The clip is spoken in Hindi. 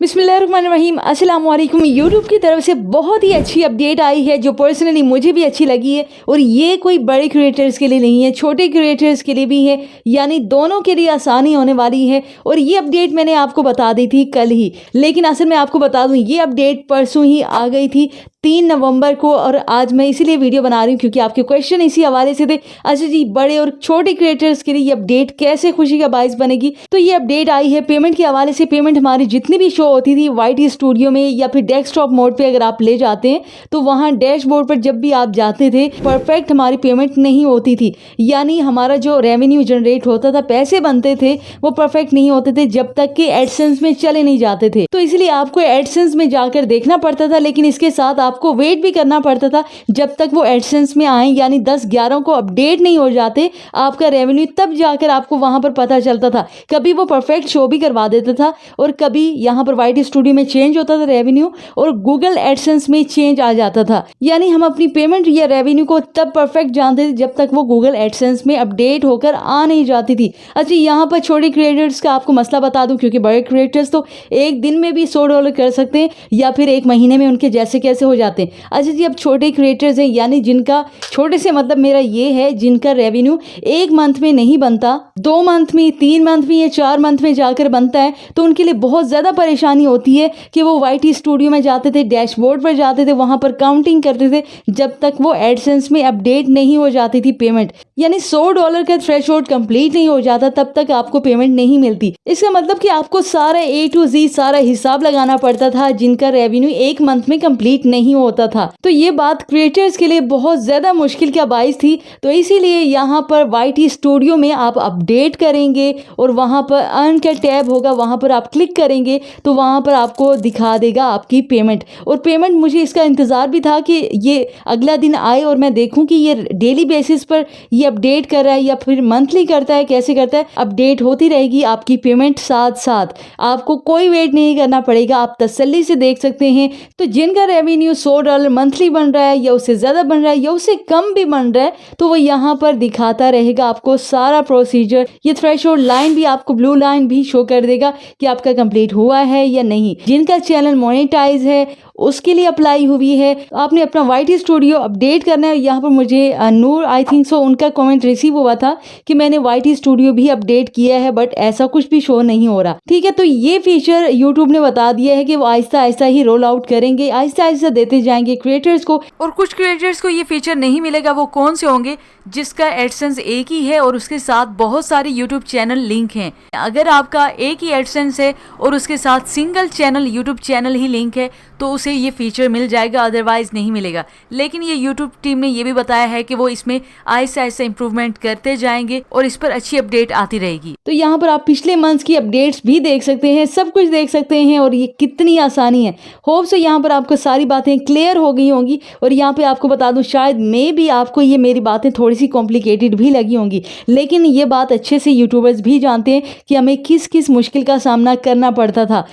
बिस्मिल्लाहिर्रहमानिर्रहीम। अस्सलाम वालेकुम। यूट्यूब की तरफ से बहुत ही अच्छी अपडेट आई है जो पर्सनली मुझे भी अच्छी लगी है। और ये कोई बड़े क्रिएटर्स के लिए नहीं है, छोटे क्रिएटर्स के लिए भी है, यानी दोनों के लिए आसानी होने वाली है। और ये अपडेट मैंने आपको बता दी थी कल ही, लेकिन असल में आपको बता दूं ये अपडेट परसों ही आ गई थी 3 नवंबर को। और आज मैं इसीलिए वीडियो बना रही हूँ क्योंकि आपके क्वेश्चन इसी हवाले से थे। अच्छा जी, बड़े और छोटे क्रिएटर्स के लिए ये अपडेट कैसे खुशी का बायस बनेगी। तो ये अपडेट आई है पेमेंट के हवाले से। पेमेंट हमारी जितनी भी शो होती थी YT स्टूडियो में या फिर डेस्कटॉप मोड पे अगर आप ले जाते हैं तो वहाँ डैशबोर्ड पर जब भी आप जाते थे परफेक्ट हमारी पेमेंट नहीं होती थी। यानी हमारा जो रेवेन्यू जनरेट होता था, पैसे बनते थे, वो परफेक्ट नहीं होते थे जब तक कि एडसेंस में चले नहीं जाते थे। तो इसलिए आपको एडसेंस में जाकर देखना पड़ता था, लेकिन इसके साथ आपको वेट भी करना पड़ता था जब तक वो एडसेंस में आए, यानी 10-11 को अपडेट नहीं हो जाते आपका रेवेन्यू, तब जाकर आपको वहां पर पता चलता था। कभी वो परफेक्ट शो भी करवा देता था और कभी यहाँ पर YT स्टूडियो में चेंज होता था रेवेन्यू और गूगल एडसेंस में चेंज आ जाता था। यानी हम अपनी पेमेंट या रेवेन्यू को तब परफेक्ट जानते थे जब तक वो गूगल एडसेंस में अपडेट होकर आ नहीं जाती थी। अच्छा, यहाँ पर छोटे क्रिएटर्स का आपको मसला बता दूं, क्योंकि बड़े क्रिएटर्स तो एक दिन में भी $100 कर सकते हैं या फिर एक महीने में उनके जैसे कैसे हो जाते हैं। अच्छा जी, अब छोटे क्रिएटर्स हैं, यानी जिनका, छोटे से मतलब मेरा ये है जिनका रेवेन्यू 1 मंथ में नहीं बनता, 2 मंथ में, 3 मंथ में या 4 मंथ में जाकर बनता है, तो उनके लिए बहुत ज़्यादा परेशानी होती है कि वो YT स्टूडियो में जाते थे, डैशबोर्ड पर जाते थे, वहाँ पर काउंटिंग करते थे जब तक वो एडसेंस में अपडेट नहीं हो जाती थी पेमेंट। यानी $100 का थ्रेशोल्ड कंप्लीट नहीं हो जाता तब तक आपको पेमेंट नहीं मिलती। इसका मतलब कि आपको सारा A to Z सारा हिसाब लगाना पड़ता था जिनका रेवेन्यू 1 मंथ में कंप्लीट नहीं होता था। तो ये बात क्रिएटर्स के लिए बहुत ज़्यादा मुश्किल का बाइस थी। तो इसीलिए यहाँ पर YT स्टूडियो में आप अपडेट करेंगे और वहाँ पर अर्न का टैब होगा, वहाँ पर आप क्लिक करेंगे तो वहाँ पर आपको दिखा देगा आपकी पेमेंट। और पेमेंट मुझे इसका इंतज़ार भी था कि ये अगला दिन आए और मैं देखूँ कि ये डेली बेसिस पर ये अपडेट कर रहा है या फिर मंथली करता है, कैसे करता है। अपडेट होती रहेगी आपकी पेमेंट साथ साथ, आपको कोई वेट नहीं करना पड़ेगा, आप तसल्ली से देख सकते हैं। तो जिनका रेवेन्यू $100 मंथली बन रहा है या उससे ज़्यादा बन रहा है या उससे कम भी बन रहा है, तो वो यहाँ पर दिखाता रहेगा आपको सारा प्रोसीजर। ये थ्रेशोल्ड लाइन भी आपको, ब्लू लाइन भी शो कर देगा कि आपका कंप्लीट हुआ है या नहीं। जिनका चैनल मोनेटाइज है उसके लिए अप्लाई हुई है, आपने अपना YT स्टूडियो अपडेट करना है। यहाँ पर मुझे नूर, आई थिंक सो, उनका कमेंट रिसीव हुआ था कि मैंने YT स्टूडियो भी अपडेट किया है बट ऐसा कुछ भी शो नहीं हो रहा। ठीक है, तो ये फीचर यूट्यूब ने बता दिया है कि वो आहिस्ता आहिस्ता ही रोल आउट करेंगे, आहिस्ता आहिस्ता देते जाएंगे क्रिएटर्स को। और कुछ क्रिएटर्स को ये फीचर नहीं मिलेगा। वो कौन से होंगे? जिसका एडसेंस एक ही है और उसके साथ बहुत सारे यूट्यूब चैनल लिंक हैं। अगर आपका एक ही एडसेंस है और उसके साथ सिंगल चैनल, यूट्यूब चैनल ही लिंक है, तो उसे ये फीचर मिल जाएगा, अदरवाइज नहीं मिलेगा। लेकिन ये यूट्यूब टीम ने ये भी बताया है कि वो इसमें आहिस्ता आहिस्ता इंप्रूवमेंट करते जाएंगे और इस पर अच्छी अपडेट आती रहेगी। तो यहाँ पर आप पिछले मंथ्स की अपडेट्स भी देख सकते हैं, सब कुछ देख सकते हैं और ये कितनी आसानी है। होप से यहाँ पर आपको सारी बातें क्लियर हो गई होंगी। और यहाँ पे आपको बता दूं, शायद में भी आपको ये मेरी बातें थोड़ी सी कॉम्प्लिकेटेड भी लगी होंगी, लेकिन ये बात अच्छे से यूट्यूबर्स भी जानते हैं कि हमें किस किस मुश्किल का सामना करना पड़ता था।